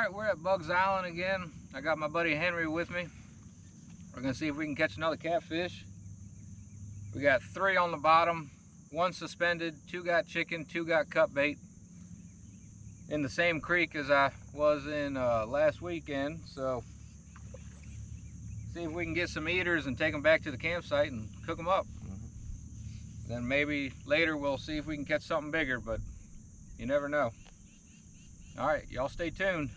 Alright, we're at Bugs Island again. I got my buddy Henry with me. We're gonna see if we can catch another catfish. We got 3 on the bottom, 1 suspended, 2 got chicken, 2 got cut bait. In the same creek as I was in last weekend. So, see if we can get some eaters and take them back to the campsite and cook them up. Then maybe later we'll see if we can catch something bigger, but you never know. All right, y'all stay tuned.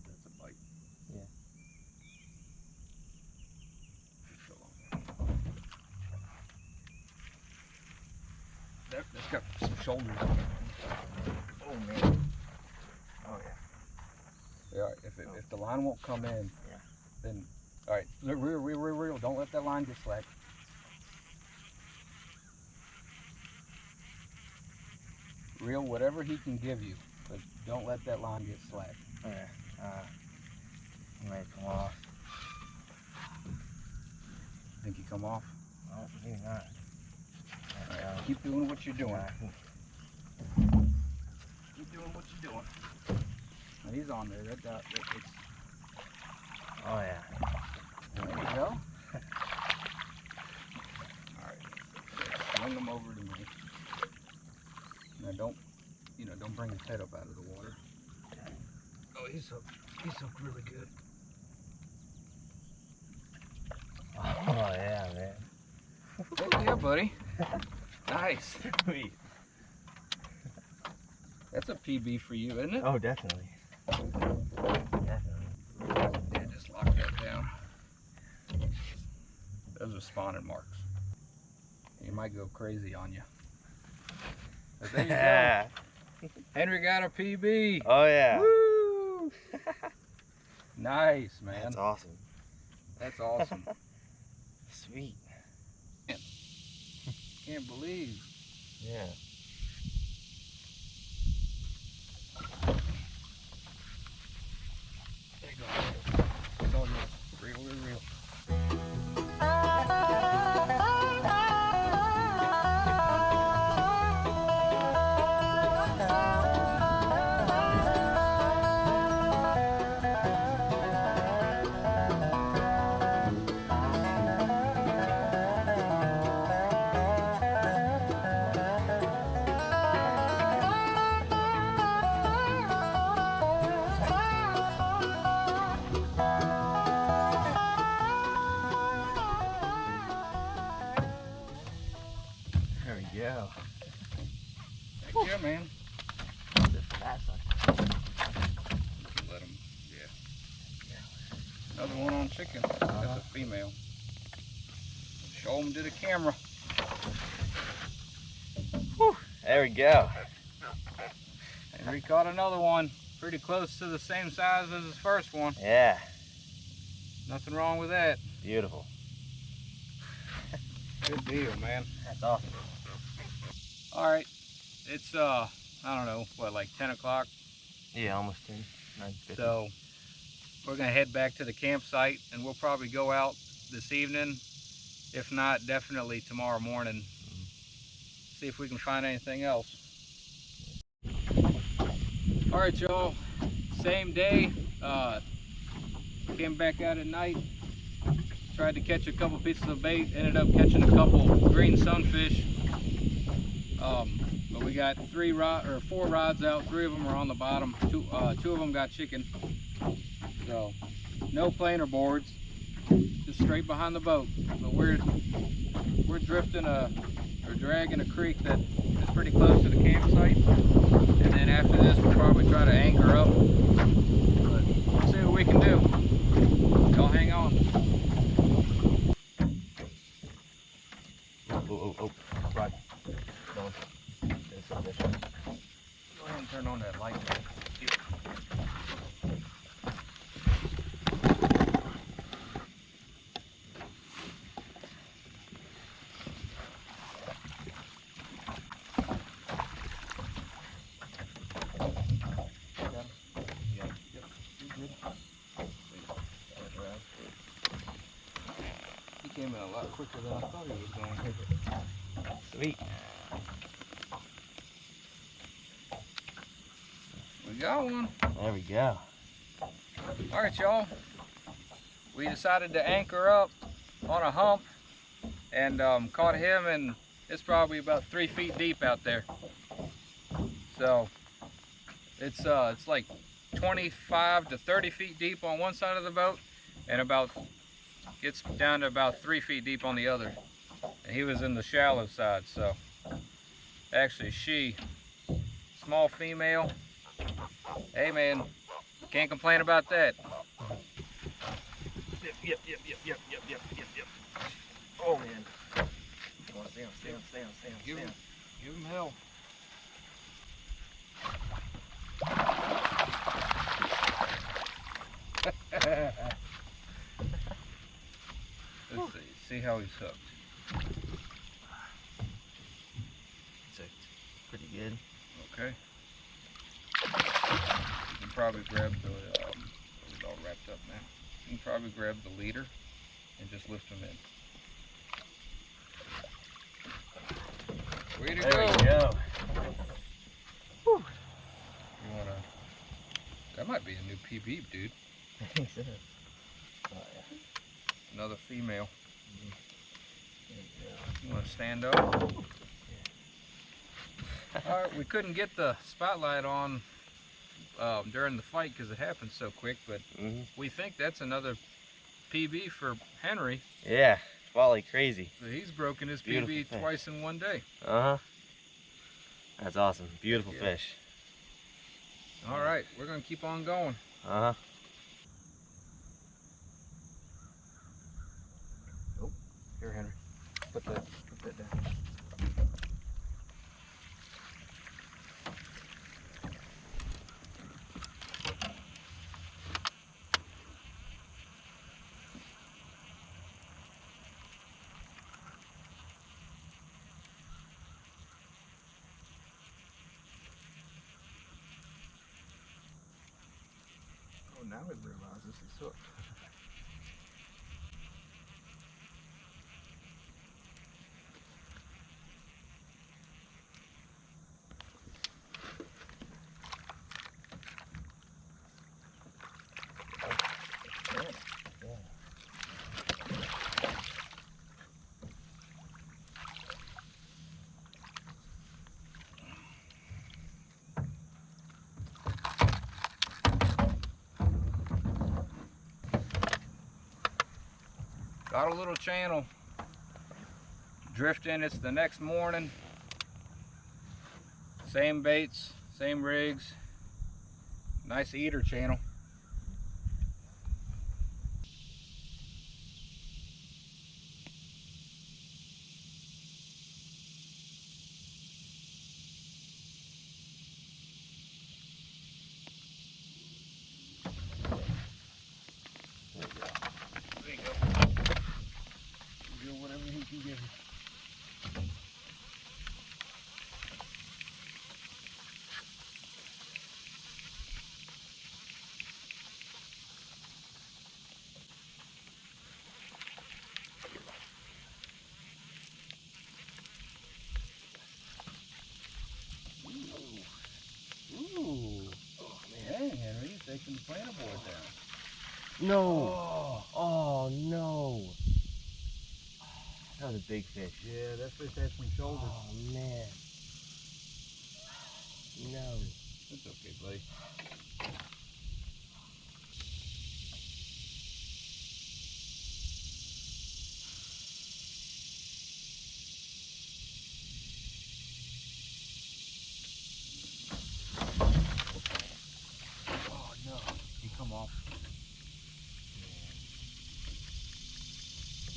That's a bite. Yeah. That's got some shoulders. Oh man. Oh yeah. Yeah, if the line won't come in, yeah, then all right, reel. Don't let that line get slack. Reel whatever he can give you, but don't let that line get slack. Okay. He might come off. Think he come off? Oh, maybe not. All right, keep doing what you're doing. Keep doing what you're doing. Now he's on there. It's... Oh yeah. There you go. All right, swing them over to me. Now don't bring his head up out of the water. Oh, he's hooked really good. Oh yeah, man. Oh yeah, buddy. Nice. Sweet. That's a PB for you, isn't it? Oh, definitely. Definitely. Yeah, just lock that down. Those are spawning marks. He might go crazy on you. But there you go. Henry got a PB. Oh yeah. Woo! Nice, man. That's awesome. That's awesome. Sweet. Can't believe. Yeah. There you go. It's all yours. Real. There we go. Heck yeah, man. That's like, Let him, yeah. Another one on chicken. That's a female. Show them to the camera. whew, there we go. Henry caught another one. Pretty close to the same size as his first one. Yeah. Nothing wrong with that. Beautiful. Good deal, man. That's awesome. All right. It's, I don't know, what, like 10 o'clock? Yeah, almost 10. 9:50. So we're gonna head back to the campsite and we'll probably go out this evening. If not, definitely tomorrow morning. See if we can find anything else. All right, y'all, same day. Came back out at night. Tried to catch a couple pieces of bait. Ended up catching a couple green sunfish. But we got 4 rods out. 3 of them are on the bottom. 2 of them got chicken. So no planer boards, just straight behind the boat. But we're drifting or dragging a creek that is pretty close to the campsite. And then after this, we'll probably try to anchor up. But we'll see what we can do. Y'all hang on. Oh, right. Go ahead and turn on that light. came in a lot quicker than I thought he was going. Sweet. We got one. There we go. All right, y'all. We decided to anchor up on a hump and caught him, and it's probably about 3 feet deep out there. So it's like 25 to 30 feet deep on one side of the boat, and gets down to about 3 feet deep on the other. And he was in the shallow side, so actually small female. Hey man, can't complain about that. Yep. Oh man. Come on, stay on. Give him hell. Let's see how he's hooked. It's pretty good. Okay. You can probably grab the, it's all wrapped up now. You can probably grab the leader and just lift him in. Way to There go. we go. You wanna, that might be a new PB, dude. I think so. Oh yeah. Another female. There we go. You wanna stand up? Alright, we couldn't get the spotlight on during the fight because it happened so quick, but we think that's another PB for Henry. Yeah, fall like crazy. So he's broken his Beautiful PB fish. twice in one day. That's awesome. Beautiful fish. Alright, we're gonna keep on going. Oh, Here, Henry. Put that down. Oh, now it realizes he's hooked. Got a little channel drifting. It's the next morning. Same baits, same rigs. Nice eater channel. There you go. Do whatever he can give you. Ooh. Oh, man, Henry, he's taking the planer board down. no. Oh no. That was a big fish. Yeah, that fish had some shoulders. Oh man. No. It's okay, buddy. Oh no, he come off.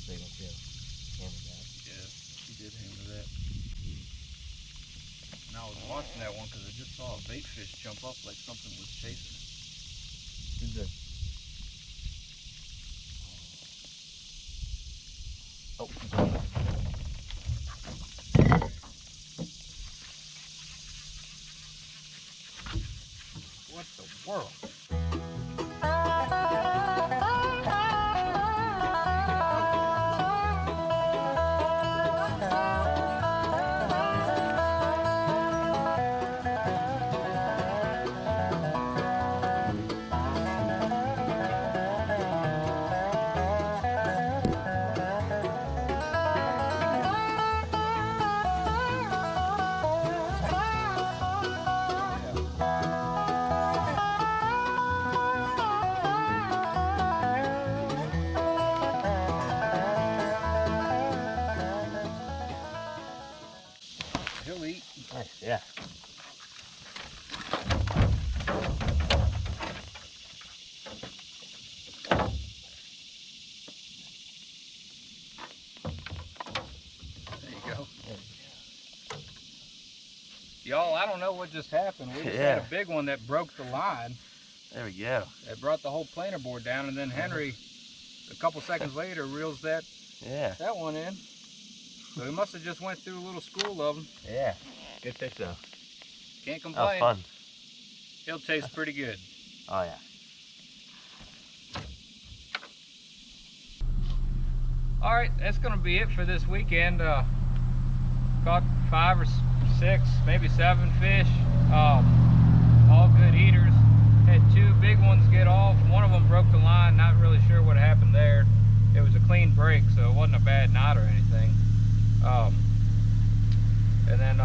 Big one too. Hammer that. Yeah, he did hammer that. And I was watching that one because I just saw a bait fish jump up like something was chasing it. Too good. Oh. What the world? Y'all, I don't know what just happened. We just had a big one that broke the line. There we go. It brought the whole planer board down, and then Henry, a couple seconds later, reels that one in. So he must have just went through a little school of them. Yeah. Good fish though. Can't complain. That was fun. He'll taste pretty good. Oh yeah. All right, that's gonna be it for this weekend. Caught 5 or 6, maybe 7 fish. All good eaters. Had 2 big ones get off. One of them broke the line. Not really sure what happened there. It was a clean break, so it wasn't a bad knot or anything. And then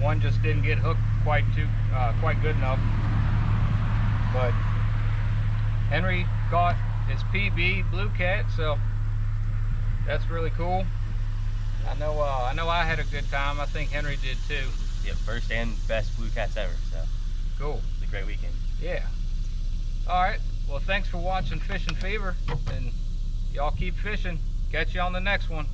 one just didn't get hooked quite good enough. But Henry caught his PB blue cat, so that's really cool. I know I had a good time. I think Henry did too. Yep, first and best blue cats ever. So cool. It's a great weekend. Yeah. All right. Well, thanks for watching Fishing Fever, and y'all keep fishing. Catch you on the next one.